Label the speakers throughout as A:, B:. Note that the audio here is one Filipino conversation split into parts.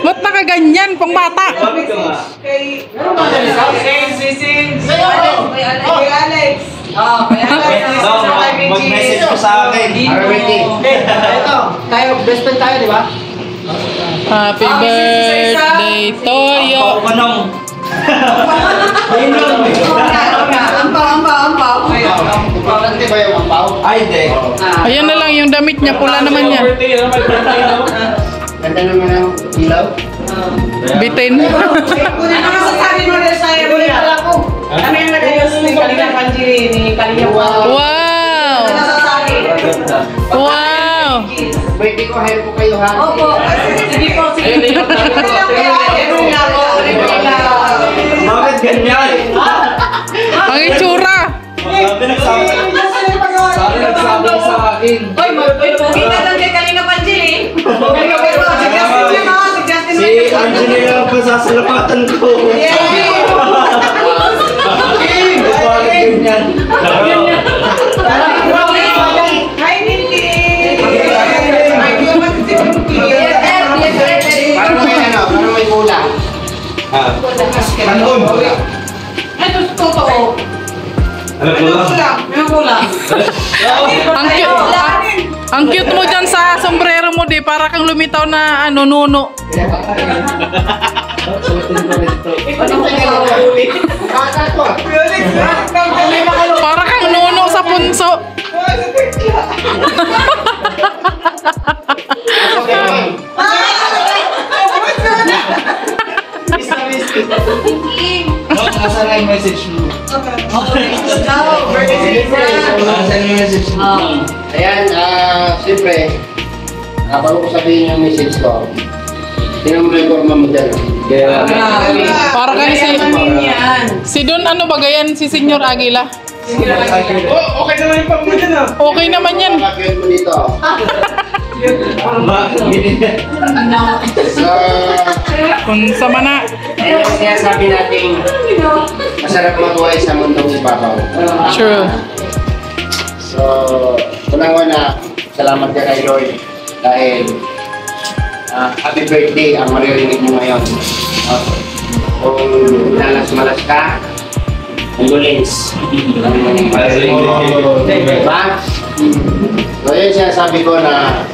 A: Ba't nakaganyan? Pang bata.
B: Kay Alex.
C: Mag-message ko sa akin.
D: Ito, tayo, best friend tayo, di ba?
A: Happy birthday to you.
C: Manong.
B: Ampaw.
D: Importante ba yung ampaw?
C: Ay, de.
A: Ayan na lang yung damit niya. Pula naman yan.
D: Ganda naman ang ilaw.
A: Bitin.
B: Ano masasabi mo rin sa'yo? Ano yung nagayos ni Kalinga Panjiri, ni Kalinga Panjiri?
A: Wow!
B: Ano masasabi?
A: Wow!
D: Pwede ko, help ko kayo ha?
B: Opo. Sige po, sige.
C: Bakit ganyan?
A: Ang itsura!
C: Sabi nagsabi sa akin.
B: Oy, kita lang kay Kalinga Panjiri.
C: Si Angelina pa sasalamatan ko. Bakit ganyan?
B: Hi, Nindy!
D: Parang may ano, parang may pula.
C: Nandun.
B: Ito, totoo.
C: Ano po lang?
B: May kulang.
A: Ang cute mo dyan sa sombrero mo, di. Para kang lumitaw na ano, nuno. Para kang nuno sa punso.
C: Nasaan na yung message mo? Nasaan yung message mo?
D: Ayan, siyempre, bago ko sabihin yung message ko, tingnan mo yung forma mo dyan.
A: Para kang si Don, ano ba gayan? Si Senyor Aguila.
C: Okay naman yung pang mo dyan ah.
A: Okay naman yan.
D: Bakit mo dito? So,
A: Kung sama na.
D: ito ang sinasabi natin, masarap mabuhay sa mundong ibabaw.
A: True.
D: So, unang-una, salamat ka kay Lord dahil happy birthday ang maririnig mo ngayon. Kung nalas-malas ka, condolence. Diba? So, yun sinasabi ko na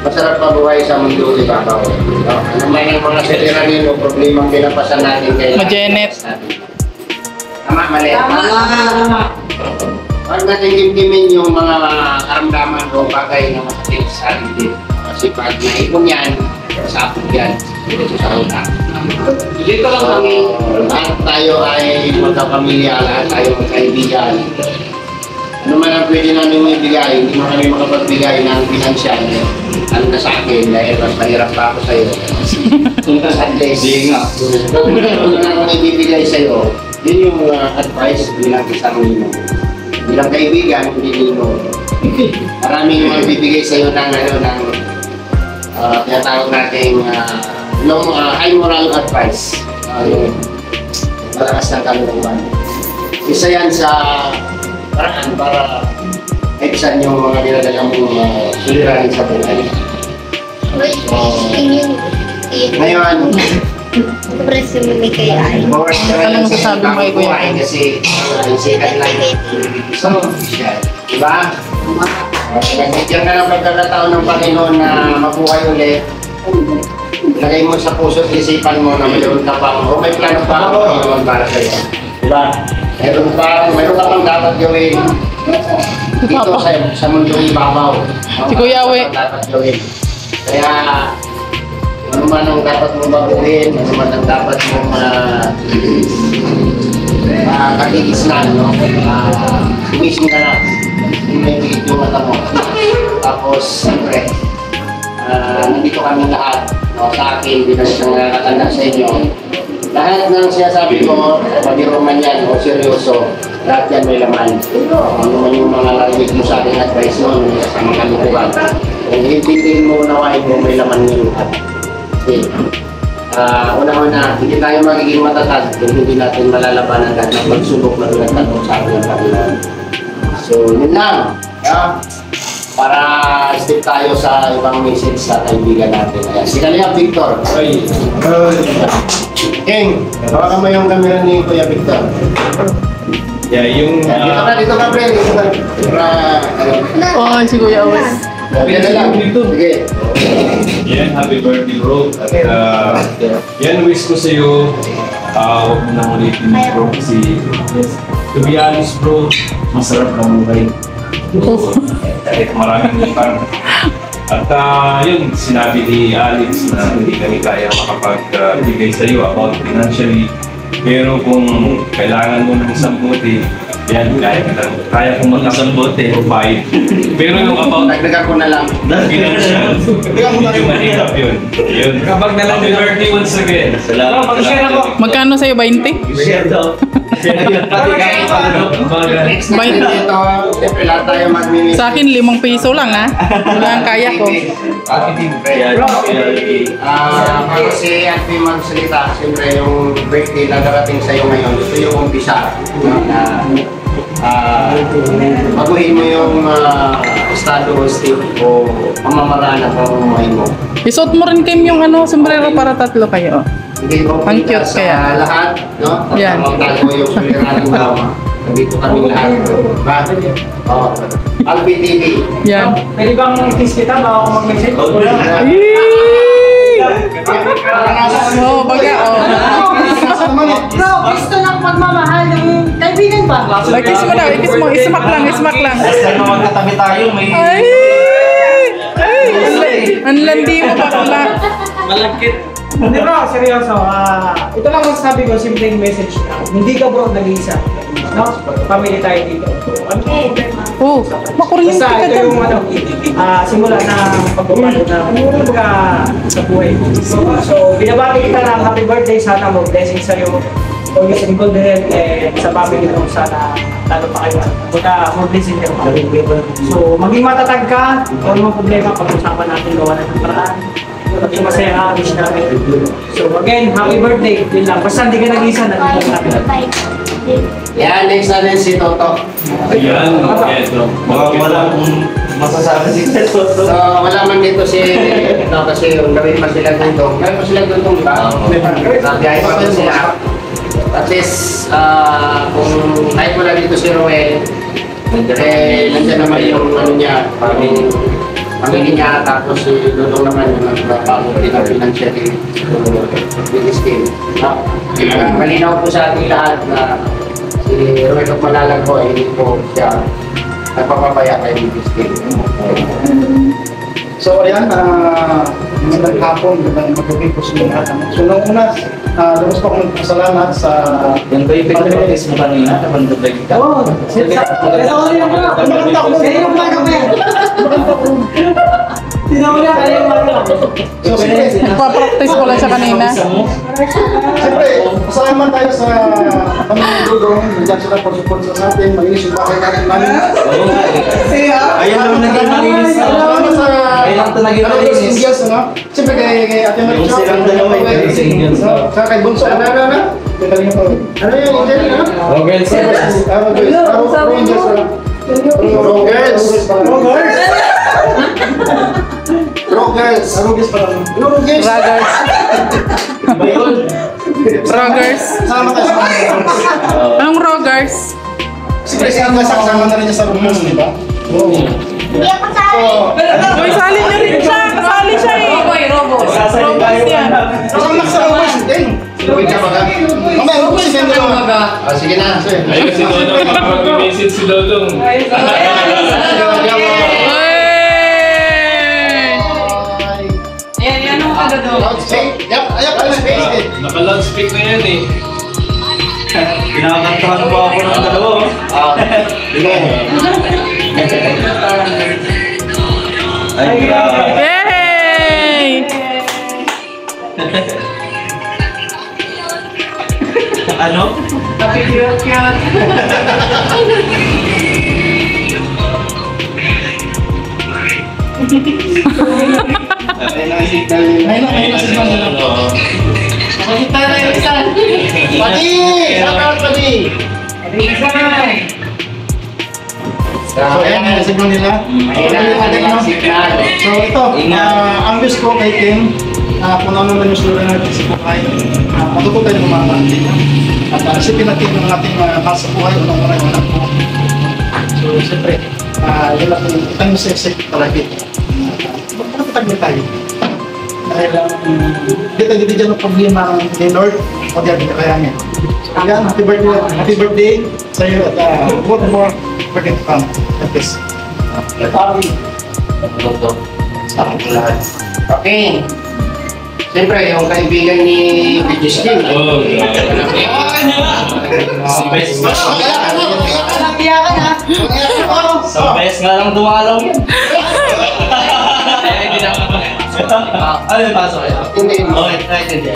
D: masarap mabuhay sa mundo ibabaw. Ano man yung mga suliranin o problemang pinapasan natin kay
A: Majenet.
D: Tama, mali. Huwag natin kimkimin yung mga karamdaman o bagay na masakit sa atin. Kasi pag naipon yan, sapot yan, dito sa utak. Dito lang kami, lahat tayo ay magkapamilya, lahat tayo magkaibigan. Ano man ang pwede namin ibigay, hindi mo kami makapagbigay ng pinansyal. Ano ka sa akin, dahil mas mahirap pa ako sa'yo. At least,
C: Hindi nga.
D: kung ano ang ibibigay sa'yo, yun yung advice bilang isang nino. Bilang kaibigan, hindi nino. Maraming yung magbibigay sa'yo ng tinatawag natin high moral advice. Yung malakas ng kalooban. Isa yan sa paraan para maibsan yung mga dinadala mong suliranin sa buhay. Ngayon,
A: Ano masasabi mo kay Kuya?
D: kasi second life. So, diba? Nagtityan ka ng pagkakataon ng Panginoon na mabuhay ulit. Lagay mo sa puso at isipan mo na mayroon ka pang, o may plano pa ang Panginoon para sa'yo. Diba? Mayroon ka pang dapat gawin dito sa mundong ibabaw.
A: Si Kuya Awe.
D: Dapat gawin. Kaya, ano man ang dapat mong baguhin, ano man ang dapat mong kagigisnan, no? Tumising ka na. Hindi yung mata mo. Tapos, siyempre, nandito kami lahat, no? Sa akin, bilang isang nakakatanda sa inyo. Lahat ng sinasabi ko, pabiro man yan o seryoso, lahat yan may laman. Ano man yung mga narinig mo sa ating advice noon, sa mga kalukuhan. Kung hihintiin mo, unawain mo, may laman yung lahat. Okay. Una-una, hindi tayo magiging matatag kung hindi natin malalabanan lahat ng pagsubok na pinagtanong sa ating Panginoon. So, yun lang. para step tayo sa ibang message sa kaibigan natin. Ayan, si Kalinga Victor. King, hawakan mo yung camera ni Kuya Victor.
C: Yeah, yung...
D: Dito ka, pre. Dito ka.
A: Oh, si Kuya Awas.
D: Dito na lang. Sige.
C: Yan, happy birthday bro. At yan, wish ko sa'yo. Huwag mo nang ulitin bro kasi to be honest bro, masarap na buhay. Maraming utang. At yun, sinabi ni Alex na hindi kami kaya makapagbigay sa'yo about financially. Pero kung kailangan mo ng isang bote, yan, kaya kong mag-isang bote o 5. Pero yung about
D: Dagdagan ko na lang.
C: financial, medyo mahirap yun. Yun.
B: Kapag nalang
C: Happy birthday once again. Salamat.
B: Mag-share ako.
A: Magkano sa'yo, 20?
C: Share daw.
D: Next na dito, siyempre lahat tayo mag-mini.
A: Sa akin, 5 piso lang ha. Wala ang kaya ko.
D: Bago si Ate magsalita, siyempre yung birthday na darating sa'yo ngayon, ito yung umpisa na baguhin mo yung estado o state o pamamaraan ng pamumuhay mo.
A: Isuot mo rin Kim yung sombrero para 3 kayo.
D: Hindi mo
A: Ang
D: kita
A: cute
D: sa
A: kaya.
D: lahat, no?
A: Yan.
D: Magtago yung suliranan daw. Nandito kami lahat. Ba? Oo. Albi TV.
A: Yan.
B: Pwede bang kiss kita bago ako mag-message?
A: Oh, baga, oh.
B: Bro, gusto lang pagmamahal ng kaibigan ba?
A: Kiss mo daw, kiss mo. Ismak lang, ismak lang.
C: Sana magkatabi tayo, may...
A: Ay! Ay! Ang landi mo bakla.
C: Malagkit.
B: Hindi bro, seryoso. Ito lang masasabi ko, simpleng message lang. Hindi ka bro nag-iisa. No? Family tayo dito. Ano po problema?
A: Oh, makuryente
B: Basta
A: ka
B: ito
A: dyan.
B: yung simula na pagpapalo na sa buhay. So, binabati kita ng happy birthday. Sana mo blessing sa'yo. Always in good health and sa family mo sana lalo pa kayo. Buka more blessing kayo. So, maging matatag ka. Kung ano problema, pag-usapan natin gawa na ng paraan. Maging masaya ka, wish namin. So, again, happy birthday. Yun lang. Basta hindi ka nag-isa, nandito natin.
D: Yan, next natin si Toto.
C: Ayan, eto.
E: Wala akong masasabi si Toto.
D: So, wala man dito si Toto kasi yung gawin pa sila dito. Gawin pa sila dito, di ba? Nagbiyahe pa din sila. At least, kung kahit wala dito si Roel, nandiyan naman yung niya, pamilya niya, tapos si Dudong naman yung nagpapabuti ng financially business team. Malinaw po sa ating lahat na si Roel of Malalag po ay hindi po siya nagpapabaya kay business team.
F: So ayan, magandang hapon, magandang magabi po sa lahat. So nung una, lubos po akong pasalamat sa...
E: Yan ba yung pinag-practice mo kanina? Napandag ka?
B: Oo, sinawali ako na.
F: Maganda ako.
B: Kaya yung mga kami. Sinawali ako yung mga kami.
F: So siyempre,
A: Nagpa-practice ko lang siya kanina.
F: siyempre, pasalamat tayo sa pamilya Dudong. Nandiyan sila for support sa atin, malinis yung bahay natin namin.
E: Oo nga eh. Ayun lang naging malinis.
F: Salamat sa...
E: Ayun lang ito naging
F: Los
E: malinis.
F: Indians, ano? Siyempre kay Ate Maria.
E: Yung silang dalawa yung kay Los Indians.
F: Sa kay Bunso. Ano? Kay Kalinga po. Ano yung Indian, ano?
E: Rogers.
F: Rogers pa lang. Rogers.
A: Rogers. Rogers.
F: Sama tayo sa
A: Anong Rogers?
F: Siyempre sama na rin niya sa Rogers, di ba?
A: Uy, sali niyo rin siya. Kasali siya eh. Robos yan.
F: Kasama sa Rogers, din.
D: Wait ka ba ka?
F: Mamaya, Rogers, hindi naman.
D: Sige na, sir.
C: Ayun si Dodong, mag-message si Dodong.
A: Hey!
B: Yan ang kadado.
C: Naka-loudspeak na yan eh.
E: Pinakantahan mo ako ng dalawa.
D: Sige.
E: Ay, grabe.
A: Yay!
E: Ano?
B: Happy cute.
F: Ayun na signal nila.
B: Makita na yung isa.
D: Pati! Shout out, Pati!
F: So, ayan ang signal nila.
D: Mahina na kanilang signal.
F: So, ito, ang wish ko kay Kim, kung ano man yung sura natin sa buhay, matutunan yung mga anak. At isipin natin yung ating mahal sa buhay, unang-unang yung anak mo. So, siyempre, yun lang yung itang masasip palagi. Magpapatagli tayo. Dahil dito dyan ang problema ni Lord, o diyan, kaya niya. So, yan, happy birthday sa iyo at one more birthday to come. Yes.
D: Sa aking lahat. Okay. Siyempre, yung kaibigan ni Justin.
C: Oh,
E: Sa best nga lang dumalaw yan. Hindi na ako. Ano yung pasok kayo? Okay, hindi.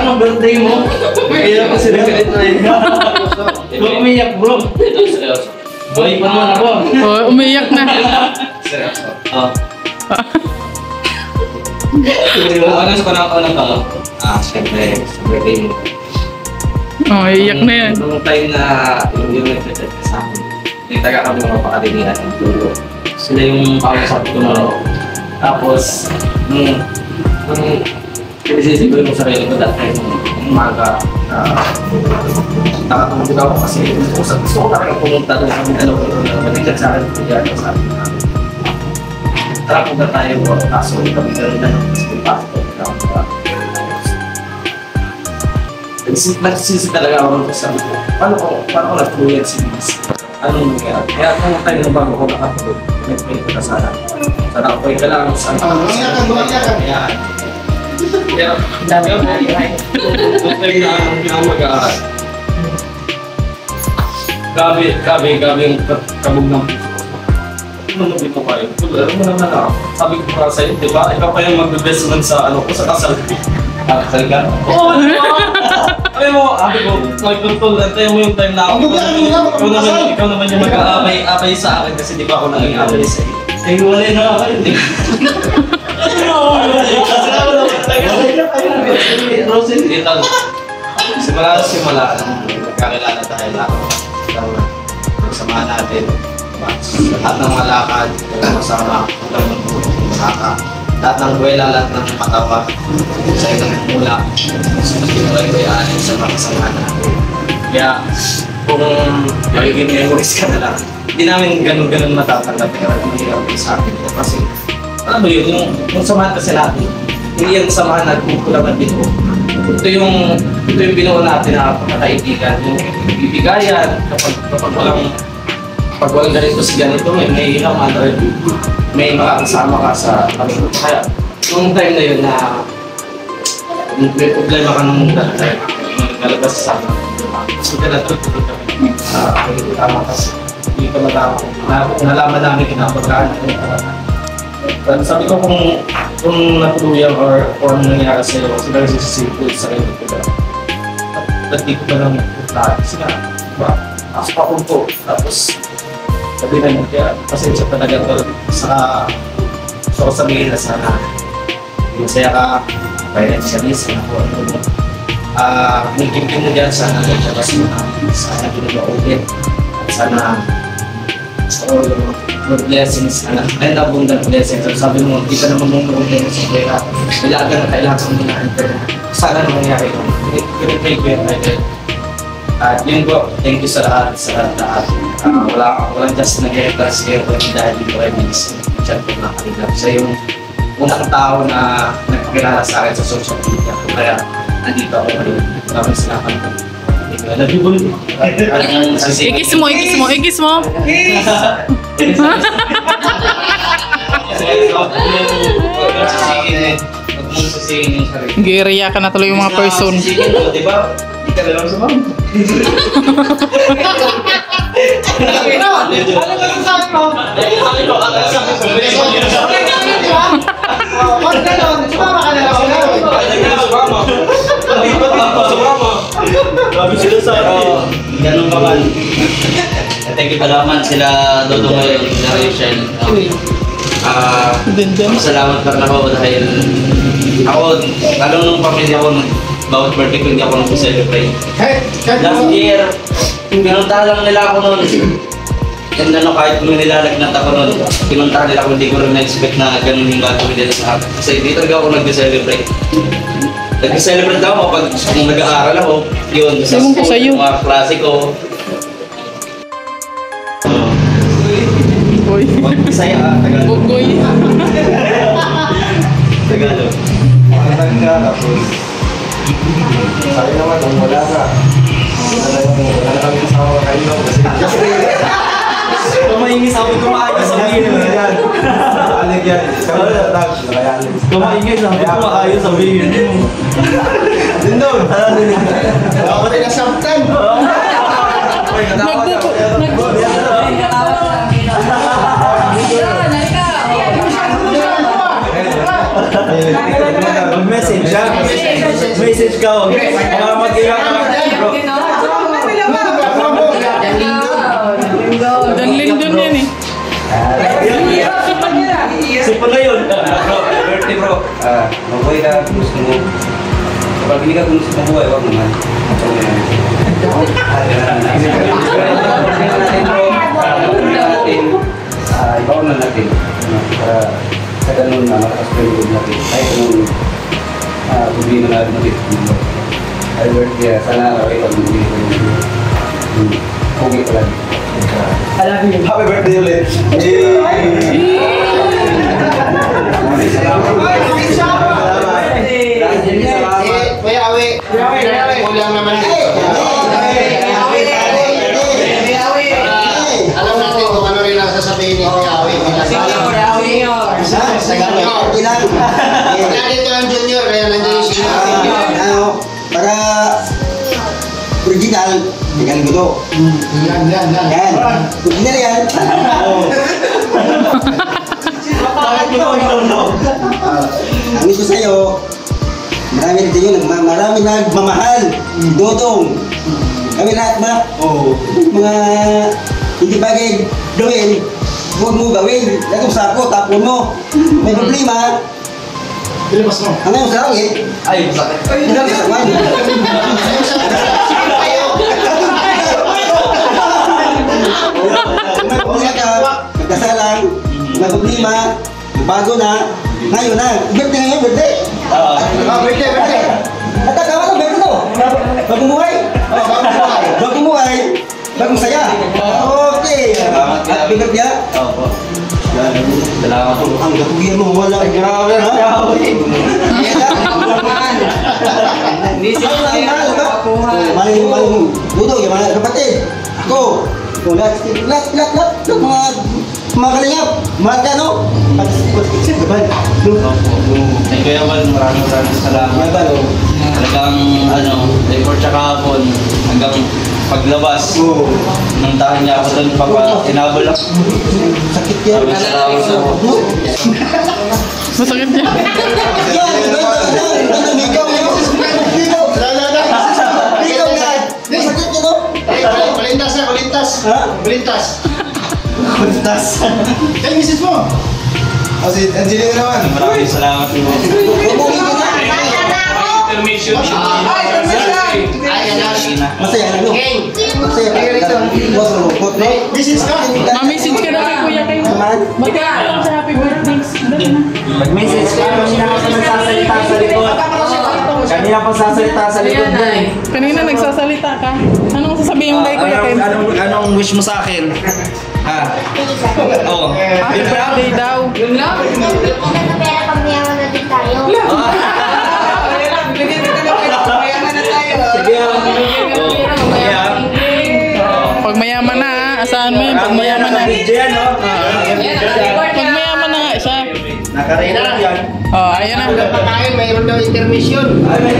E: Anong birthday mo? Kaya ko sinagalit na yun. Huwag umiyak, bro. Boy, pa naman ako.
A: Oh, umiyak na.
E: Ano sa panahon ko? Siyempre, sa birthday mo.
A: Oh, iyak na yan.
E: Nung time na yung nag-chat sa akin, yung taga kami mga pakadinihan ng dulo. Sila yung pakausap ko na. Tapos, sinisipin mo sarili ko that time, umaga, nakatulog ako kasi gusto ko talaga pumunta doon kami dalawa ko na nag-chat sa akin, kaya sabi na, tara punta tayo bro, kaso kami gano'n na kasi passport na ako. Nagsisi talaga ako sa sabi ko, paano ko natuluyan si Miss? Anong nangyari? Kaya kung tayo na bago ko nakatulog, nag-pray ko na sana. Sana ako ay kailangan sa
F: Bumanyakan.
E: kaya, nung time na mag-aaral. Grabe yung kabog ng puso. Ano dito kayo? Alam mo naman ako. Sabi ko para sa'yo, di ba? Ikaw pa yung mag-best man sa kasal. Kasal ka? Oo! Sabi mo, may control. Antayin mo yung time na ako. Ikaw naman yung mag-aabay sa akin kasi di ba ako naging abay sa iyo. Eh, wala na ako. Rosin, dito. Simula, nagkakilala tayo lang. Nagsamahan natin. Lahat ng malakad, masama, lahat ng buwela, lahat ng patawa, sa isang mula, sa pagkinuloy ko yan sa makasama natin. Kaya, kung magiging memories ka na lang, hindi namin ganun matatanggap pero mahirap sa akin. Kasi, alam mo yun, yung samahan kasi natin, hindi yung samahan natin kung kulaman dito. Ito yung binuo natin na pagkakaibigan, yung ibigayan, kapag walang ganito si ganito, may hiraman or may makakasama ka sa kapatid. Kaya, nung time na yun na may problema ka nung nalabas sa akin. So, tinatulog kami. Hindi tama kasi. Hindi ka malaman. Nalaman namin kinapagkaan. Sabi ko kung natuluyan or ano nangyari sa'yo, sila nagsisipul sa kayo ko. At di ko pa lang nagpunta. Kasi nga, ako pa po. Tapos, sabi na niya, kaya pasensya talaga to. Saka, gusto ko sabihin na sana masaya ka, financially, sana po ano mo. Nagkimkim mo dyan, sana nagkabas mo na, sana ginagawa at sana good blessings, and abundant blessings. So, sabi mo, hindi ka naman mong sa pera. Kailangan na kailangan mo na. Sana nangyari yun. Pinipray ko yun. At yun po, thank you sa lahat. Walang just nag-request kayo dahil dito kayo bilis. Diyan po nakalilap. Siya yung unang tao na nagkakilala sa akin sa social media. Kaya nandito ako ngayon. Maraming salamat po.
A: Ikis mo. Giriya ka na tuloy yung mga person.
E: Diba? Hindi ka lang sa mama. Ganun pa man. Thank you pala man sila Dodo ngayon, sila Rachel. Salamat pa na ako dahil ako, lalo nung pamilya ko, bawat birthday ko hindi ako nag-celebrate.
F: Kahit
E: Last year, pinuntahan lang nila ako noon. And ano, kahit nung nilalagnat ako noon, pinuntahan nila ako, hindi ko rin na-expect na ganun yung gagawin nila sa akin. Kasi hindi talaga ako nag-celebrate. Nag-celebrate lang ako pag kung nag-aaral ako, yun, sa
A: Ewan ko sa'yo.
E: mga klase ko.
A: Boy.
E: Bisaya ah, Tagalog.
A: Bugoy.
E: Tagalog.
C: Matag ka, tapos sabi naman, kung wala ka, wala na kami kasama kayo kasi
E: Kumaingis ako, kumaayos sa video.
C: yan. Alig yan. Kami natag, nakayanin.
E: Kumaingis ako, kumaayos sa video.
C: Lindon!
F: ako rin nasabtan.
E: Mag-message siya. Message ka, oh. Para mag-iyak ka. Bro.
A: Dan Lindon yan eh.
E: Sipa na yun.
G: Bro, birthday bro. Mabuhay ka, gusto mo. Kapag hindi ka gusto mo buhay, wag naman. Ibaon na natin. Para sa ganun na matakas pa yung natin. Kahit anong problema na natin. Happy birthday. Sana araw ikaw bumili ko yung pogi ko lang.
C: Happy birthday ulit!
F: Kuya Awi. Kulang naman dito. Alam natin kung ano rin ang sasabihin ni Kuya Awi. Wala dito ang junior, kaya nandiyan yung senior.
H: Para original, tingnan ko to. Yan. Original yan.
E: Bakit mo ko hinunod?
H: Ang gusto sa'yo, marami rin tayo, marami nagmamahal. Dodong. Kami lahat ba? Oo. Mga hindi bagay gawin, huwag mo gawin. Ito sako, tapon mo. May problema.
F: Pilibas mo.
H: Ano yung sa langit?
E: Ay, masakit.
H: Hindi lang sa langit. Kung ka, nagkasalang, may problema, bago na, ngayon na. Birthday ngayon, birthday.
F: Birthday.
H: At takawa ko, birthday to. Bagong buhay. Bagong buhay. Bagong saya. Okay. Happy birthday.
E: Opo. Salamat po.
H: Ang gapugian mo, wala. Grabe, ha? Maling buto, yung mga kapatid. Ako. Lahat, mga kalingap. Mga kano.
E: Kaya maraming salamat. Talagang effort siya kahapon hanggang paglabas. Nantahan niya ako doon, inabol ako.
H: Sakit yan.
E: Maraming salamat sa
A: Masakit yan.
H: Yan, ligaw yan. Ligaw yan. Sakit yan, no?
F: Kulintas na, kulintas.
H: Ha?
F: Kulintas.
E: Kuntas.
F: Kaya misis mo.
C: Kasi Angelina naman.
E: Maraming salamat po.
H: Bumuli ka na.
C: Intermission.
H: Masaya na, no? Masaya ka.
F: Misis ka.
A: Ma-message ka na kay Kuya kayo. Magkakaroon sa happy birthdays. Dali na.
E: Mag-message ka, kanina pa nagsasalita sa likod. Kanina pa sasalita sa likod mo eh.
A: Kanina nagsasalita ka. Anong sasabihin mo kay Kuya kayo?
E: Anong wish mo sa akin? Ha? Oo.
A: Happy birthday daw. Yun lang.
I: Maganda pera pag mayaman na din tayo.
E: Sige.
A: Pag mayaman na, asahan mo yun. Pag mayaman na.
E: Diyan, no?
A: Pag mayaman na nga siya.
E: Nakarina yan.
A: Oh, ayan na.
F: Pagkain, mayroon daw intermission.
E: Ay, may